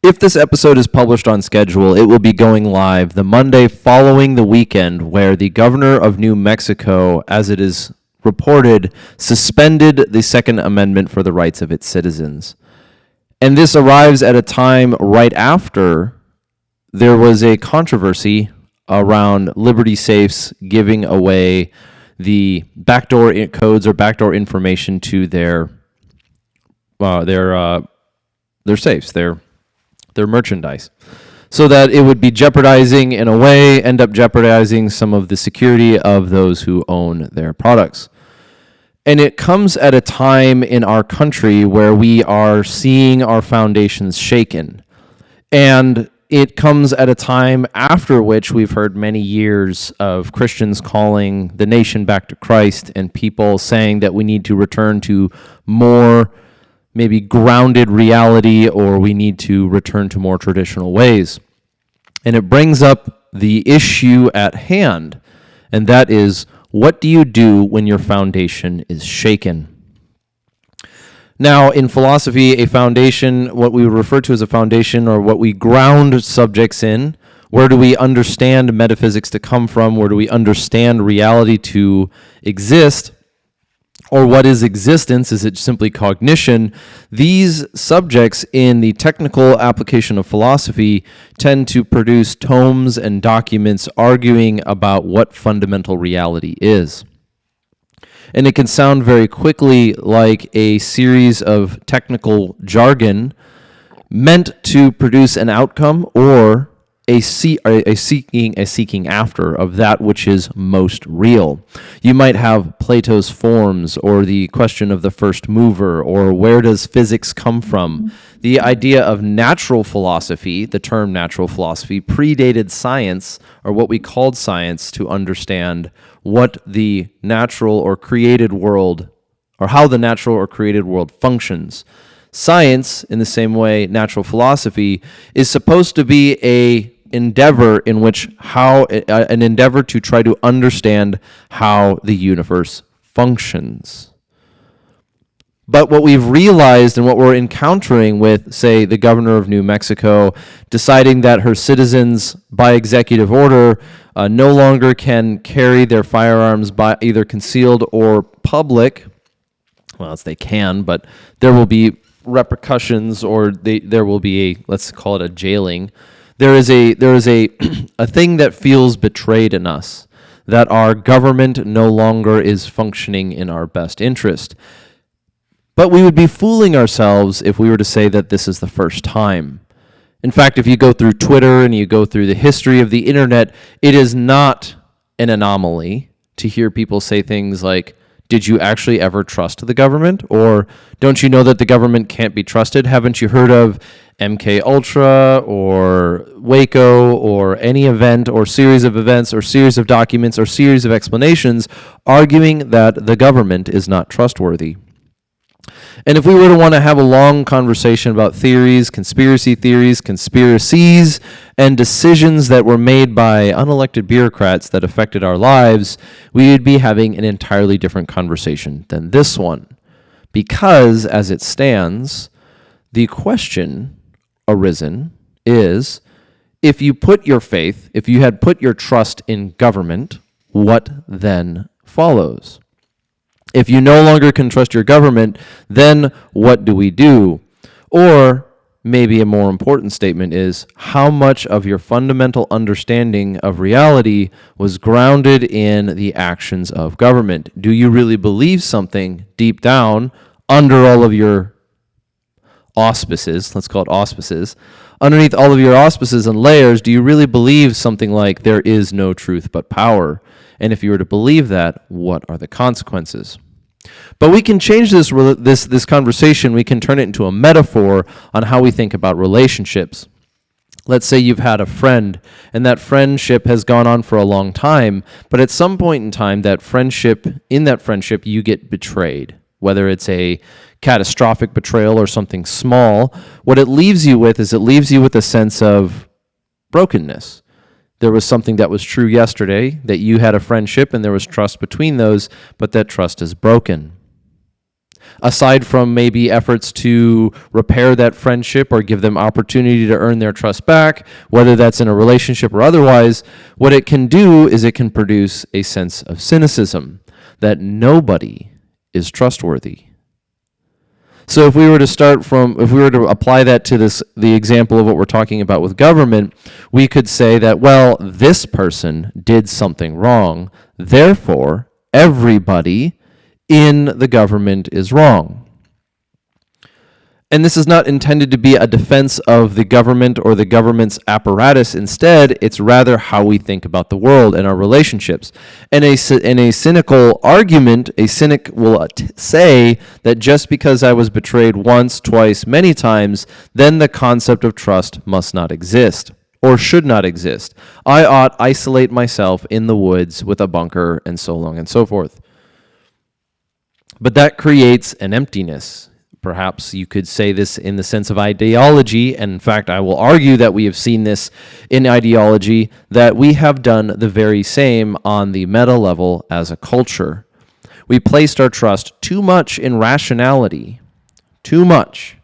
If this episode is published on schedule, it will be going live the Monday following the weekend where the governor of New Mexico, as it is reported, suspended the Second Amendment for the rights of its citizens. And this arrives at a time right after there was a controversy around Liberty Safes giving away the backdoor codes or backdoor information to their safes, their merchandise, so that it would be jeopardizing, in a way, end up jeopardizing some of the security of those who own their products. And it comes at a time in our country where we are seeing our foundations shaken. And it comes at a time after which we've heard many years of Christians calling the nation back to Christ and people saying that we need to return to more maybe grounded reality, or we need to return to more traditional ways. And it brings up the issue at hand, and that is, what do you do when your foundation is shaken? Now, in philosophy, a foundation, what we would refer to as a foundation, or what we ground subjects in, where do we understand metaphysics to come from? Where do we understand reality to exist? Or what is existence? Is it simply cognition? These subjects in the technical application of philosophy tend to produce tomes and documents arguing about what fundamental reality is. And it can sound very quickly like a series of technical jargon meant to produce an outcome or a seeking after of that which is most real. You might have Plato's forms, or the question of the first mover, or where does physics come from? The idea of natural philosophy, the term natural philosophy, predated science, or what we called science, to understand what the natural or created world, or how the natural or created world functions. Science, in the same way, natural philosophy, is supposed to be an endeavor to try to understand how the universe functions. But what we've realized and what we're encountering with, say, the governor of New Mexico deciding that her citizens, by executive order, no longer can carry their firearms by either concealed or public. Well, as they can, but there will be repercussions, or there will be let's call it a jailing. There is a thing that feels betrayed in us, that our government no longer is functioning in our best interest. But we would be fooling ourselves if we were to say that this is the first time. In fact, if you go through Twitter and you go through the history of the internet, it is not an anomaly to hear people say things like, did you actually ever trust the government? Or don't you know that the government can't be trusted? Haven't you heard of MK Ultra or Waco or any event or series of events or series of documents or series of explanations arguing that the government is not trustworthy? And if we were to want to have a long conversation about theories, conspiracies, and decisions that were made by unelected bureaucrats that affected our lives, we would be having an entirely different conversation than this one. Because, as it stands, the question arisen is, if you had put your trust in government, what then follows? If you no longer can trust your government, then what do we do? Or maybe a more important statement is, how much of your fundamental understanding of reality was grounded in the actions of government? Do you really believe something deep down under all of your auspices? Let's call it auspices. Underneath all of your auspices and layers, do you really believe something like there is no truth but power? And if you were to believe that, what are the consequences? But we can change this conversation. We can turn it into a metaphor on how we think about relationships. Let's say you've had a friend, and that friendship has gone on for a long time, but at some point in time, in that friendship, you get betrayed. Whether it's a catastrophic betrayal or something small, what it leaves you with is a sense of brokenness. There was something that was true yesterday, that you had a friendship and there was trust between those, but that trust is broken. aside from maybe efforts to repair that friendship or give them opportunity to earn their trust back, whether that's in a relationship or otherwise, what it can do is it can produce a sense of cynicism that nobody is trustworthy. So if we were to apply that to the example of what we're talking about with government, we could say that, well, this person did something wrong, therefore everybody in the government is wrong. And this is not intended to be a defense of the government or the government's apparatus. Instead, it's rather how we think about the world and our relationships. In a cynical argument, a cynic will say that just because I was betrayed once, twice, many times, then the concept of trust must not exist or should not exist. I ought isolate myself in the woods with a bunker and so long and so forth. But that creates an emptiness. Perhaps you could say this in the sense of ideology, and in fact, I will argue that we have seen this in ideology, that we have done the very same on the meta level as a culture. We placed our trust too much in rationality, too much,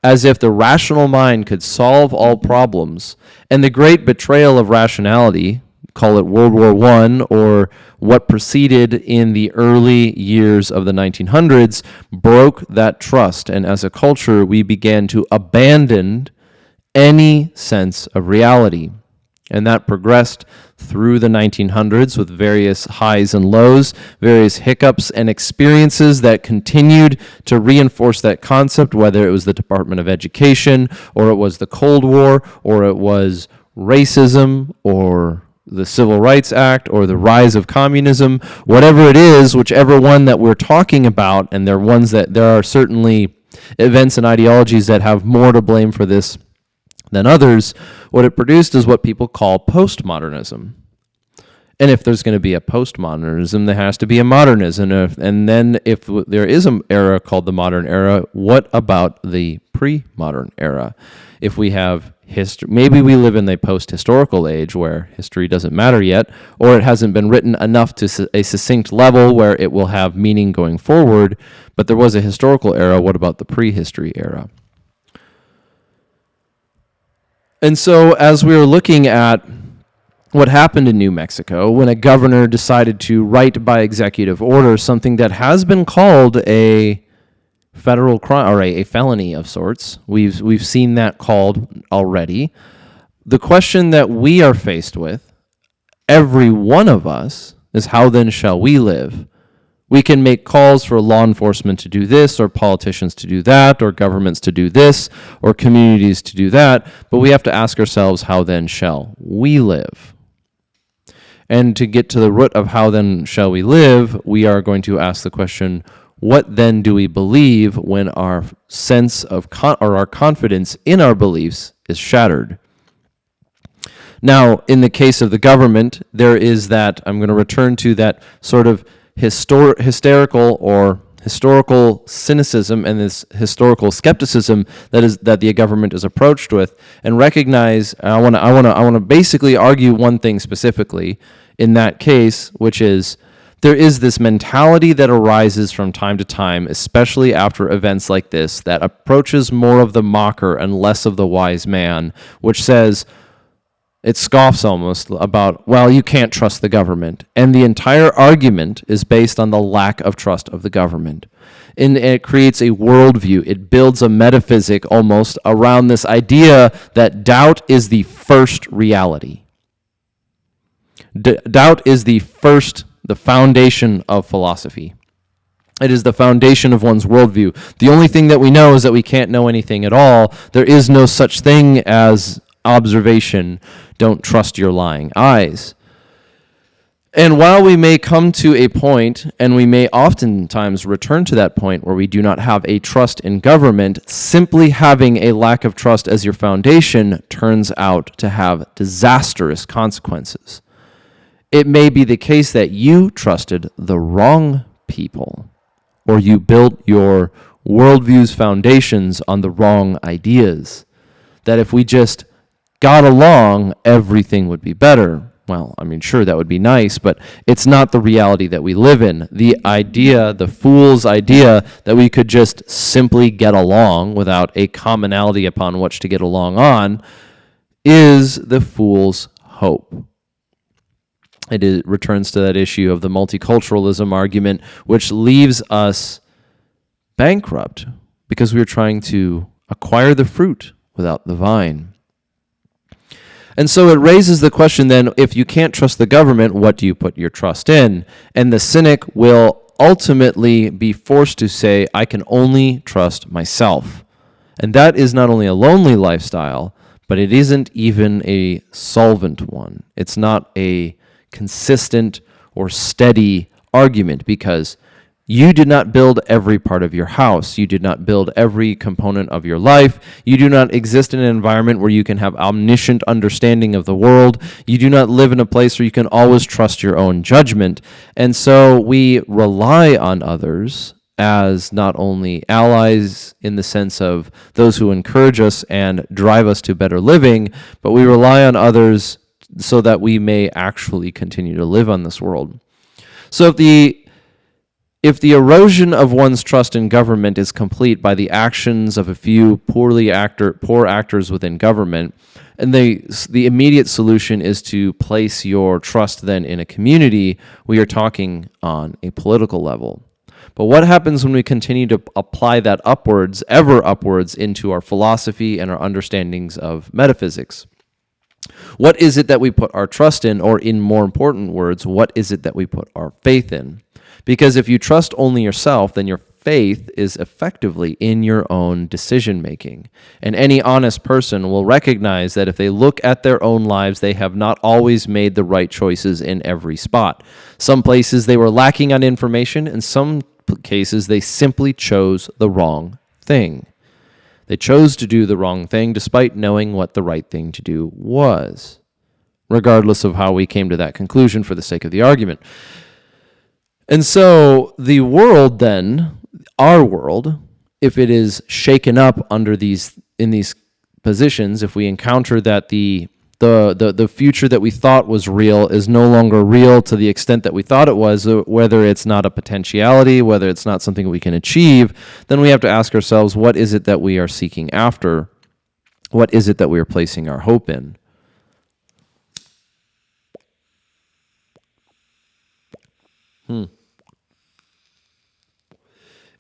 as if the rational mind could solve all problems, and the great betrayal of rationality, call it World War I or what proceeded in the early years of the 1900s, broke that trust. And as a culture, we began to abandon any sense of reality. And that progressed through the 1900s with various highs and lows, various hiccups and experiences that continued to reinforce that concept, whether it was the Department of Education, or it was the Cold War, or it was racism, or the Civil Rights Act, or the rise of communism, whatever it is, whichever one that we're talking about, and there are certainly events and ideologies that have more to blame for this than others, what it produced is what people call postmodernism. And if there's going to be a postmodernism, there has to be a modernism. And then if there is an era called the modern era, what about the pre-modern era? If we have history, maybe we live in the post-historical age where history doesn't matter yet, or it hasn't been written enough to a succinct level where it will have meaning going forward, but there was a historical era. What about the prehistory era? And so as we were looking at what happened in New Mexico when a governor decided to write by executive order something that has been called a federal crime or a felony of sorts. We've seen that called already. The question that we are faced with, every one of us, is how then shall we live? We can make calls for law enforcement to do this, or politicians to do that, or governments to do this, or communities to do that, but we have to ask ourselves, how then shall we live? And to get to the root of how then shall we live, we are going to ask the question, what then do we believe when our sense of or our confidence in our beliefs is shattered? Now, in the case of the government, there is that, I'm going to return to that sort of hysterical or historical cynicism and this historical skepticism that the government is approached with, and recognize, I want to basically argue one thing specifically in that case, which is there is this mentality that arises from time to time, especially after events like this, that approaches more of the mocker and less of the wise man, which says, it scoffs almost about, well, you can't trust the government. And the entire argument is based on the lack of trust of the government. And it creates a worldview. It builds a metaphysic almost around this idea that doubt is the first reality. Doubt is the foundation of philosophy. It is the foundation of one's worldview. The only thing that we know is that we can't know anything at all. There is no such thing as observation. Don't trust your lying eyes. And while we may come to a point, and we may oftentimes return to that point where we do not have a trust in government, simply having a lack of trust as your foundation turns out to have disastrous consequences. It may be the case that you trusted the wrong people, or you built your worldview's foundations on the wrong ideas. That if we just got along, everything would be better. well, I mean, sure, that would be nice, but it's not the reality that we live in. The idea, the fool's idea that we could just simply get along without a commonality upon which to get along on is the fool's hope. It returns to that issue of the multiculturalism argument, which leaves us bankrupt because we're trying to acquire the fruit without the vine. And so it raises the question then, if you can't trust the government, what do you put your trust in? And the cynic will ultimately be forced to say, I can only trust myself. And that is not only a lonely lifestyle, but it isn't even a solvent one. It's not a consistent or steady argument, because you did not build every part of your house. You did not build every component of your life. You do not exist in an environment where you can have omniscient understanding of the world. You do not live in a place where you can always trust your own judgment. And so we rely on others as not only allies in the sense of those who encourage us and drive us to better living, but we rely on others so that we may actually continue to live on this world. So if the erosion of one's trust in government is complete by the actions of a few poor actors within government, and the immediate solution is to place your trust then in a community, we are talking on a political level. But what happens when we continue to apply that ever upwards into our philosophy and our understandings of metaphysics? What is it that we put our trust in, or in more important words, what is it that we put our faith in? Because if you trust only yourself, then your faith is effectively in your own decision-making. And any honest person will recognize that if they look at their own lives, they have not always made the right choices in every spot. Some places they were lacking on information, in some cases they simply chose the wrong thing. They chose to do the wrong thing despite knowing what the right thing to do was, regardless of how we came to that conclusion for the sake of the argument. And so the world then, our world, if it is shaken up in these positions, if we encounter that the future that we thought was real is no longer real to the extent that we thought it was, whether it's not a potentiality, whether it's not something we can achieve, then we have to ask ourselves, what is it that we are seeking after? What is it that we are placing our hope in?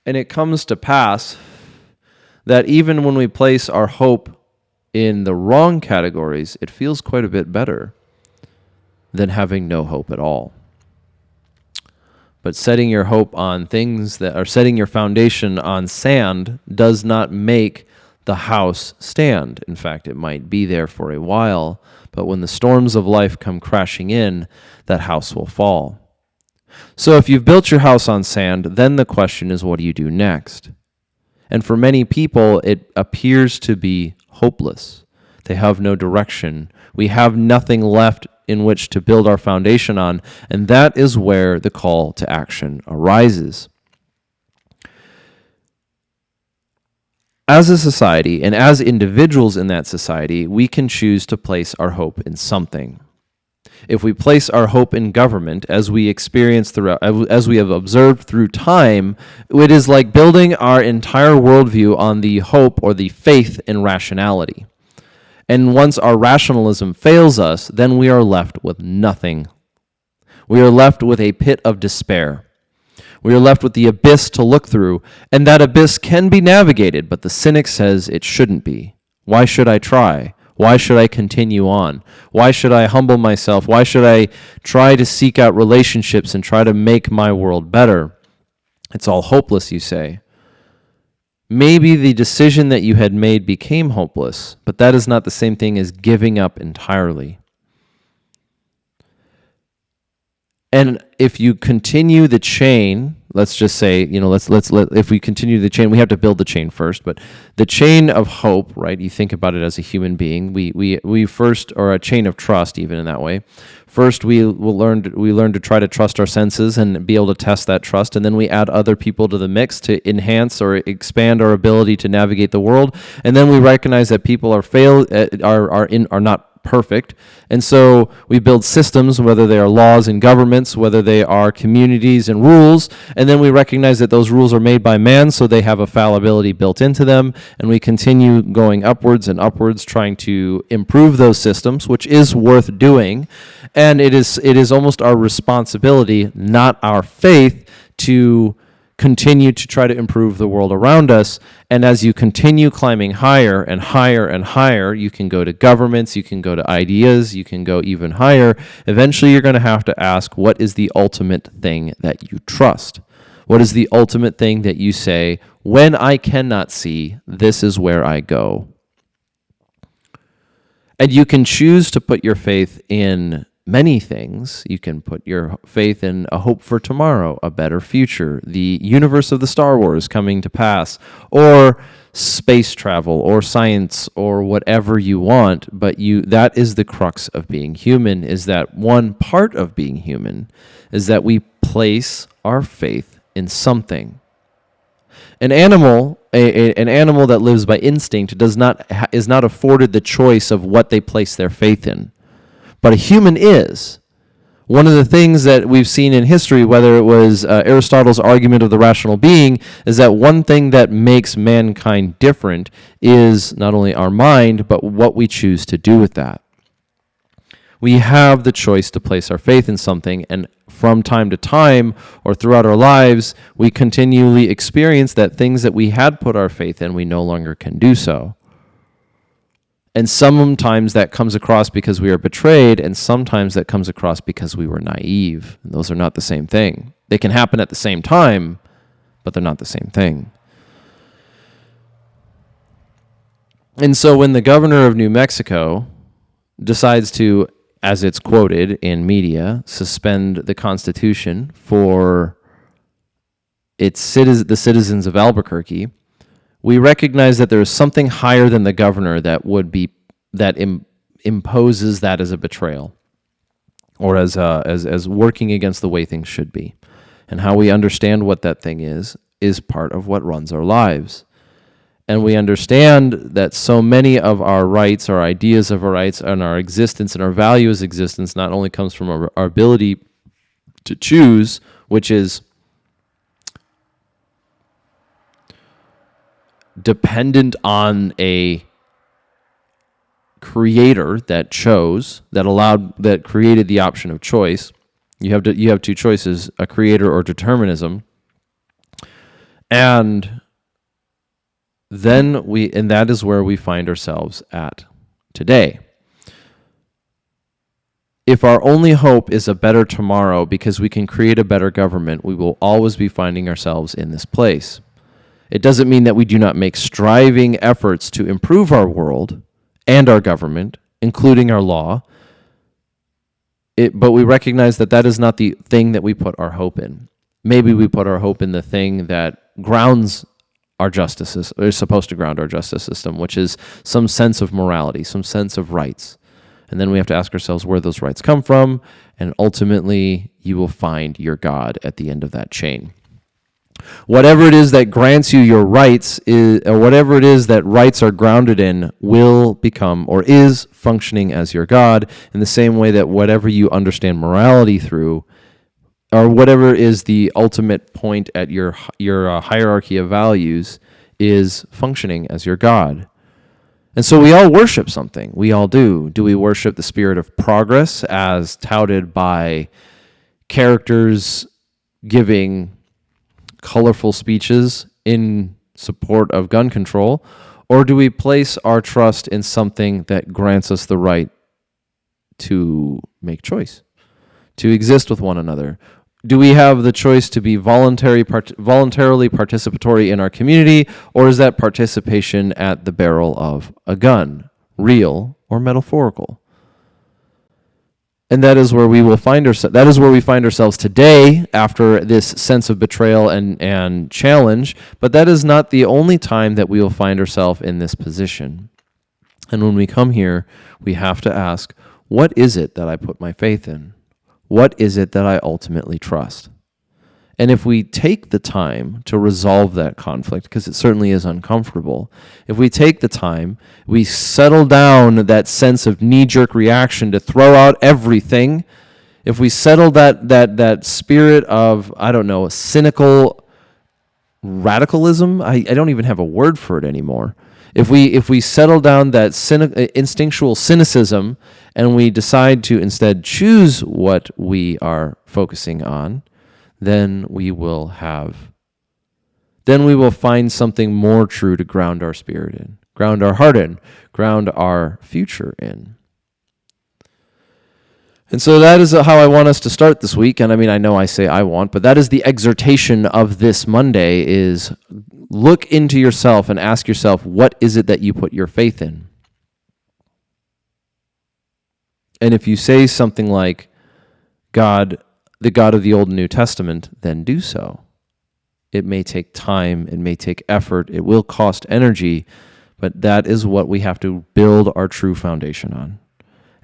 And it comes to pass that even when we place our hope in the wrong categories, it feels quite a bit better than having no hope at all. But setting your hope on things that are setting your foundation on sand does not make the house stand. In fact, it might be there for a while, but when the storms of life come crashing in, that house will fall. So if you've built your house on sand, then the question is, what do you do next? And for many people, it appears to be hopeless. They have no direction. We have nothing left in which to build our foundation on, and that is where the call to action arises. As a society, and as individuals in that society, we can choose to place our hope in something. If we place our hope in government, as we experience as we have observed through time, it is like building our entire worldview on the hope or the faith in rationality. And once our rationalism fails us, then we are left with nothing. We are left with a pit of despair. We are left with the abyss to look through, and that abyss can be navigated, but the cynic says it shouldn't be. Why should I try? Why should I continue on? Why should I humble myself? Why should I try to seek out relationships and try to make my world better? It's all hopeless, you say. Maybe the decision that you had made became hopeless, but that is not the same thing as giving up entirely. And if you continue the chain, let's just say, if we continue the chain, we have to build the chain first, but the chain of hope, right? You think about it as a human being. We first, or a chain of trust, even in that way. First, we learn to try to trust our senses and be able to test that trust, and then we add other people to the mix to enhance or expand our ability to navigate the world. And then we recognize that people are not not perfect. And so we build systems, whether they are laws and governments, whether they are communities and rules, and then we recognize that those rules are made by man, so they have a fallibility built into them, and we continue going upwards and upwards, trying to improve those systems, which is worth doing. And it is almost our responsibility, not our faith, to continue to try to improve the world around us. And as you continue climbing higher and higher and higher, you can go to governments, you can go to ideas, you can go even higher. Eventually, you're going to have to ask, what is the ultimate thing that you trust? What is the ultimate thing that you say, when I cannot see, this is where I go? And you can choose to put your faith in many things. You can put your faith in a hope for tomorrow, a better future, the universe of the Star Wars coming to pass, or space travel, or science, or whatever you want. But that is the crux of being human, is that one part of being human is that we place our faith in something. An animal that lives by instinct is not afforded the choice of what they place their faith in. But a human is. One of the things that we've seen in history, whether it was Aristotle's argument of the rational being, is that one thing that makes mankind different is not only our mind, but what we choose to do with that. We have the choice to place our faith in something, and from time to time, or throughout our lives, we continually experience that things that we had put our faith in, we no longer can do so. And sometimes that comes across because we are betrayed, and sometimes that comes across because we were naive. And those are not the same thing. They can happen at the same time, but they're not the same thing. And so when the governor of New Mexico decides to, as it's quoted in media, suspend the Constitution for the citizens of Albuquerque, we recognize that there is something higher than the governor that imposes that as a betrayal, or as working against the way things should be. And how we understand what that thing is part of what runs our lives. And we understand that so many of our rights, our ideas of our rights, and our existence and our value as existence not only comes from our ability to choose, which is dependent on a creator that created the option of choice. You have two choices: a creator or determinism. And then that is where we find ourselves at today. If our only hope is a better tomorrow because we can create a better government, we will always be finding ourselves in this place. It doesn't mean that we do not make striving efforts to improve our world and our government, including our law, but we recognize that that is not the thing that we put our hope in. Maybe we put our hope in the thing that grounds our justice, is supposed to ground our justice system, which is some sense of morality, some sense of rights. And then we have to ask ourselves where those rights come from, and ultimately you will find your God at the end of that chain. Whatever it is that grants you your rights, or whatever it is that rights are grounded in, will become or is functioning as your God, in the same way that whatever you understand morality through, or whatever is the ultimate point at your hierarchy of values, is functioning as your God. And so we all worship something. We all do. Do we worship the spirit of progress as touted by characters giving colorful speeches in support of gun control? Or do we place our trust in something that grants us the right to make choice, to exist with one another? Do we have the choice to be voluntarily participatory in our community, or is that participation at the barrel of a gun, real or metaphorical? And that is where we will find ourselves. That is where we find ourselves today, after this sense of betrayal and challenge. But that is not the only time that we will find ourselves in this position. And when we come here, we have to ask, what is it that I put my faith in? What is it that I ultimately trust? And if we take the time to resolve that conflict, because it certainly is uncomfortable, if we take the time, we settle down that sense of knee-jerk reaction to throw out everything, if we settle that spirit of, I don't know, cynical radicalism, I don't even have a word for it anymore. If we settle down that instinctual cynicism and we decide to instead choose what we are focusing on, then we will find something more true to ground our spirit in, ground our heart in, ground our future in. And so that is how I want us to start this week. And I mean, I know I say I want, but that is the exhortation of this Monday, is look into yourself and ask yourself, what is it that you put your faith in? And if you say something like, God, the God of the Old and New Testament, then do so. It may take time, it may take effort, it will cost energy, but that is what we have to build our true foundation on.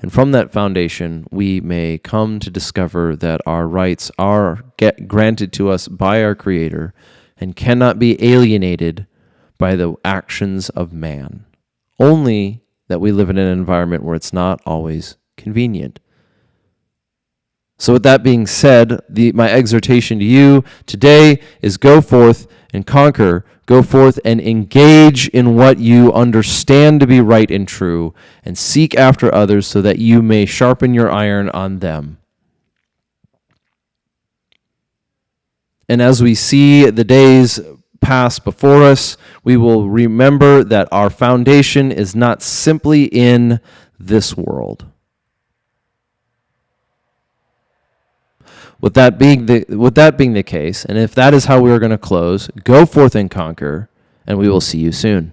And from that foundation, we may come to discover that our rights are granted to us by our Creator and cannot be alienated by the actions of man. Only that we live in an environment where it's not always convenient. So with that being said, my exhortation to you today is go forth and conquer. Go forth and engage in what you understand to be right and true, and seek after others so that you may sharpen your iron on them. And as we see the days pass before us, we will remember that our foundation is not simply in this world. With that being the case, and if that is how we are going to close, go forth and conquer, and we will see you soon.